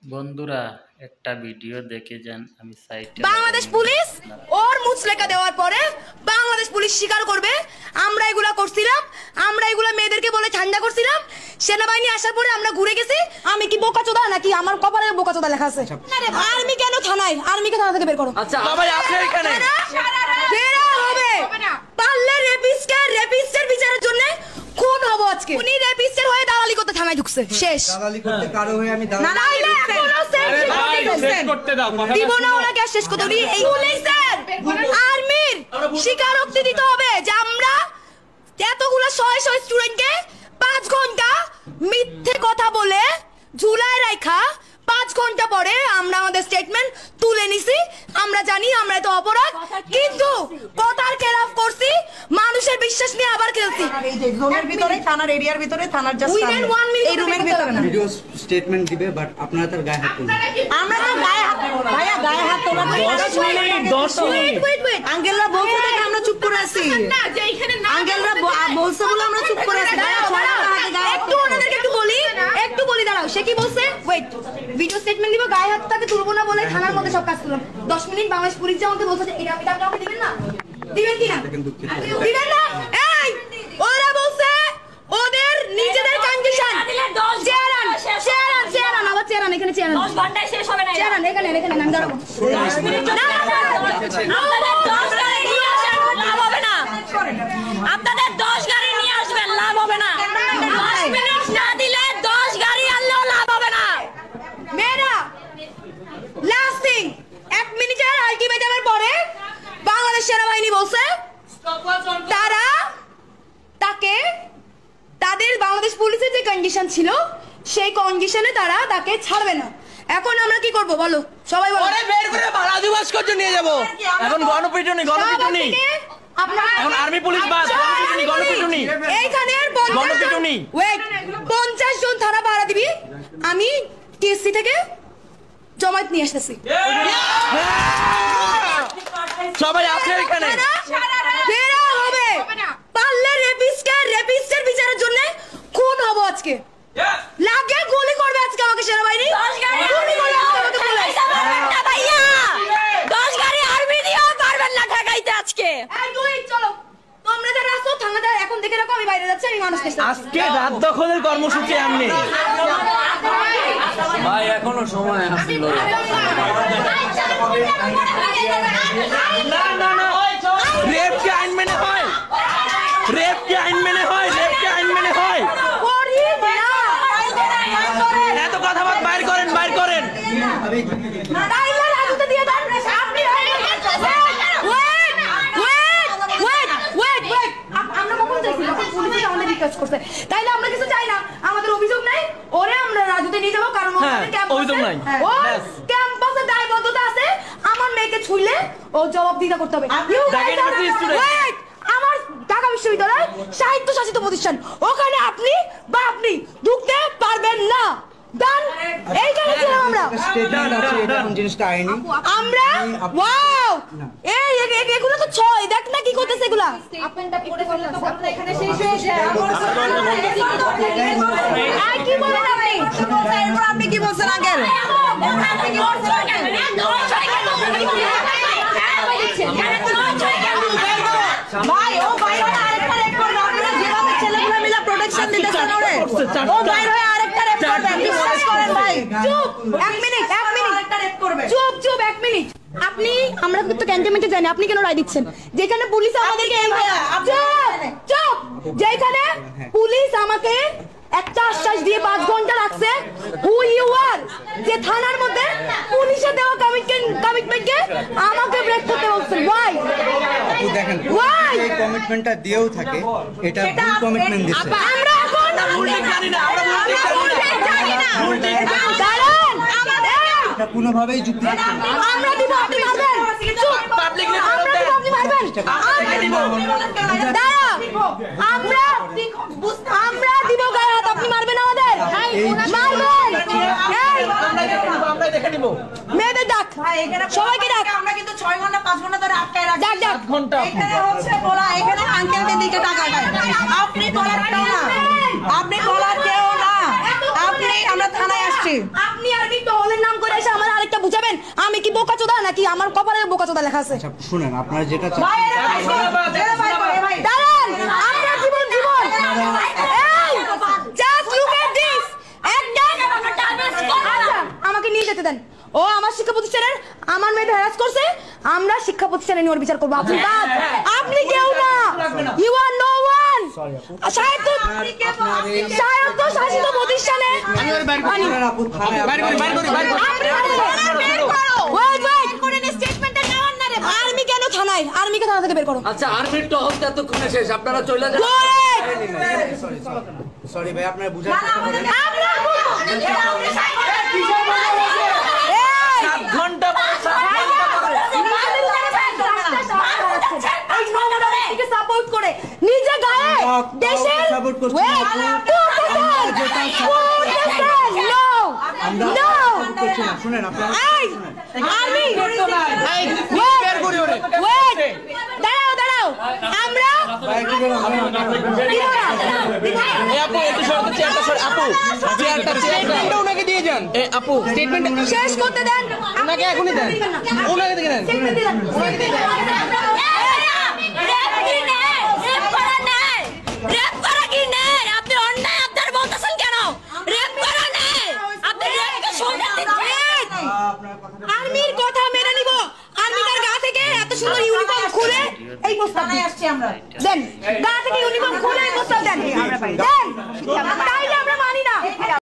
বন্ধুরা একটা ভিডিও দেখে যান। আমি সাইটে বাংলাদেশ পুলিশ ওর মুচলেকা দেওয়ার পরে বাংলাদেশ পুলিশ স্বীকার করবে আমরা এগুলা করছিলাম, আমরা এগুলা মেয়েদেরকে বলে ঠান্ডা করছিলাম। সেনাবাহিনী আসার পরে আমরা ঘুরে গেছি। আমি কি বোকাচোদা নাকি আমার কপালে বোকাচোদা লেখা আছে? আর্মি কেন থানায়? আর্মিকে থানা থেকে বের করো। আচ্ছা বাবা আছে এখানে বেরা হবে পারলে রেপিস্টের বিচারের জন্য খুন হবো আজকে। উনি রেপিস্টের হয়ে দালালি করতে থানায় ঢুকছে। শেষ দালালি করতে কারো হয়ে আমি দালালি করতে দাও দিব না ওনাকে শেষ করতে। উনি এই পুলিশের আর্মির স্বীকারোক্তি দিতে হবে যে আমরা এতগুলো শয়ে স্টুডেন্টকে 5 ঘন্টা মিথ্যে কথা বলে ঝুলায় রাখা 5 ঘন্টা পরে আমরা আমাদের স্টেটমেন্ট তুলে নিছি। আমরা জানি আমরা তো অপরাধ, কিন্তু কথার খেলাফ করছি, মানুষের বিশ্বাস নিয়ে আবার খেলছি। এই যে জোনের ভিতরে থানার এরিয়ার ভিতরে থানার জাস্ট এই রুমের ভিতরে না ভিডিও স্টেটমেন্ট দিবে, বাট আপনারা তার গায়ে হাত তুলবেন। আমরা তো গায়ে হাত ভাইয়া গায়ে হাত তোলা 10 মিনিট আঙ্কেলরা বলছে দেখে আমরা চুপ করে আছি। আঙ্কেলরা বলছে বলে আমরা চুপ করে আছি। একটু ওনাদেরকে একটু বলি দাঁড়াও। সে কি বলছে? ওয়েট, ভিডিও স্টেটমেন্ট দিব, গায়ে হাত তাকে তুলবো না বলে থানার মধ্যে সব কাজ করলাম। 10 মিনিট বাংলাদেশ পুলিশ যে আমাকে বলছে যে এটা আমি টাকা দিবেন না, দিবেন কি না? দিবেন না। এই ওরা বলছে ওদের নিজেদের কন্ডিশন চেয়ারান আবার চেয়ারান এখানে চেয়ারান 10 ঘন্টায় শেষ হবে না। চেয়ারান এখানে আমি দাঁড়াবো। 10 মিনিট না আপনাদের 10 গাড়ি নিয়ে আসেন, লাভ হবে না। আপনাদের 10 গাড়ি নিয়ে আসবেন, লাভ হবে না। 10 মিনিট না দিলে 10 গাড়ি আনলেও লাভ হবে না। মেয়েরা লাস্ট থিং, 1 মিনিটের আলটিমেটামের পরে বাংলাদেশ সেনাবাহিনী বলছে তারা তাকে তাদের বাংলাদেশ পুলিশের যে কন্ডিশন ছিল সেই কন্ডিশনে তারা তাকে ছাড়বে না। এখন আমরা কি করব বলো, সবাই বলো। ওরে বের করে রাজু ভাস্কর্য নিয়ে যাব। এখন গণপিটুনি এখন আর্মি পুলিশ বাস গণপিটুনি এইখানের গণপিটুনি। ওয়েট, 50 জন থানা পাহারা দিবি, আমি টিএসসি থেকে জমায়েত নিয়ে আসতেছি। সবাই আছে এখানে। বেরা হবে পারলে রেপিস্টের বিচারের জন্য খুন হবো আজকে। লাগে গুলি করবে আজকে আমাকে সেনাবাহিনী, গুলি করবে আমাকে পুলিশ। না ভাইয়া 10 গাড়ি আর্মি দিও পারবেন না ঠেকাইতে আজকে। এই তুই চলো, তোমরা যারা আসো থানাটা এখন দেখে রাখো, আমি বাইরে যাচ্ছি। আমি মানুষকে আজকে রাত দখলের কর্মসূচি আমনে ভাই এখনো সময় আছে। না রেপ কি আইন মেনে হয়? রেপ কি আইন মেনে হয়? এত কথা বাইর করেন তাইলে আমরা কিছু চাই না, আমাদের অভিযোগ নাই। ওরে আমরা রাজুতে নিয়ে যাবো, কারণ অভিযোগ নাই, ক্যাম্পাসে দায়বদ্ধতা আছে। আমার মেয়েকে ছুইলে ও জবাব দিতে করতে হবে। আমার ঢাকা বিশ্ববিদ্যালয় সাহিত্য শাসিত প্রতিষ্ঠান, ওখানে আপনি ঢুকতে পারবেন না। ডান, এইখানে ছিলাম আমরা। স্টেটমেন্ট আছে, এটা কোন জিনিসটা আইনি আমরা ওয়াও এই এগুলো তো ছয়, দেখ না কি করতেছে এগুলা। আপনটা করে ফেললে তো কথা এখানে শেষ হয়ে যায়। আর কি বলেন আপনি কি বলছেন আঙ্কেল? ভাই ও বাইরে আরেকটা রেড করবে। আপনারা যেভাবে ছেলেগুলো মিলে প্রোটেকশন দিতেছেন ওরে, ও বাইরে আরেকটা রেড করবে। বিশ্বাস করেন ভাই। চুপ 1 মিনিট আরেকটা রেড করবে। চুপ 1 মিনিট। আপনি আমরা তো ক্যান্টনমেন্টে জানি, আপনি কেন রায় দিচ্ছেন? যেখানে পুলিশ আমাদেরকে চুপ যেখানে পুলিশ আমাকে একটা আশ্বাস দিয়ে 5 ঘন্টা রাখছে, হু ইউ আর, যে থানার মধ্যে পুলিশের দেওয়া কমিটমেন্টকে আমাকে ব্রেক করতে বলছেন। ওয়াই দেখেন, এই কমিটমেন্টটা দিয়েও থাকে, এটা ভুল কমিটমেন্ট দিচ্ছে। আমরা এখন জানি না, আমরা জানি না। দাঁড়ান, এটা কোনোভাবেই যুক্তি আমরা দিব, আপনি মারবেন। চুপ, পাবলিকলি আমরা দিব, আপনি মারবেন। দাঁড়া, আমরা দিব গায়ে হাত, আপনি মারবেন আমাদের, মারবেন। আমরা দেখে নিব। মেয়েদের ডাক, সবাইকে ডাক। আমরা কিন্তু 6 ঘন্টা 5 ঘন্টা ধরে আটকায় রাখি। ডাক ঘন্টা এখানে হচ্ছে বলা, এখানে আঙ্কেলদের দিকে টাকা দেয়। আপনি বলার কেউ না, আপনি বলার কেউ না। আপনি আমরা থানায় আসছি। আপনি আর কি টহলের আমি কি বোকাচোদা নাকি আমার কপালে বোকাচোদা লেখা আছে? আচ্ছা শুনেন, আপনারা যেটা দাঁড়ান, আপনার জীবন জীবন। এই জাস্ট লুক এট দিস। আচ্ছা আমাকে নিয়ে যেতে দেন। ও আমার শিক্ষা প্রতিষ্ঠানের আমার মেয়েদের হ্যারাস করছে, আমরা শিক্ষা প্রতিষ্ঠানে নিয়ে ওর বিচার করবো। আপনি বাদ, আপনি কেউ না, ইউ আর নো ওয়ান। শায়দ তো শাসিত প্রতিষ্ঠানে আর্মি কেন থানায়? আর্মিকে থানা থেকে বের করো। আচ্ছা আর্মির টহল এতক্ষণে শেষ, আপনারা চলে যান। সরি ভাই, আপনারা বুঝার চেষ্টা করেন। 7 ঘন্টা পরে সাপোর্ট করে নিজে গায়ে দেশের সাপোর্ট করছি। শুনেন আপনারা দাঁড়াও আমরা ওনাকে দিয়ে যান। আপু স্টেটমেন্ট শেষ করতে দেন, ওনাকে এখনই দেন, ওনাকে দিয়ে দেন। আর্মির কথা মেনে নিব। আর্মি তার গা থেকে এত সুন্দর ইউনিফর্ম খুলে এই প্রস্তাব আসছে আমরা দেন, গা থেকে ইউনিফর্ম খুলে এই প্রস্তাব দেন, দেন তাই না?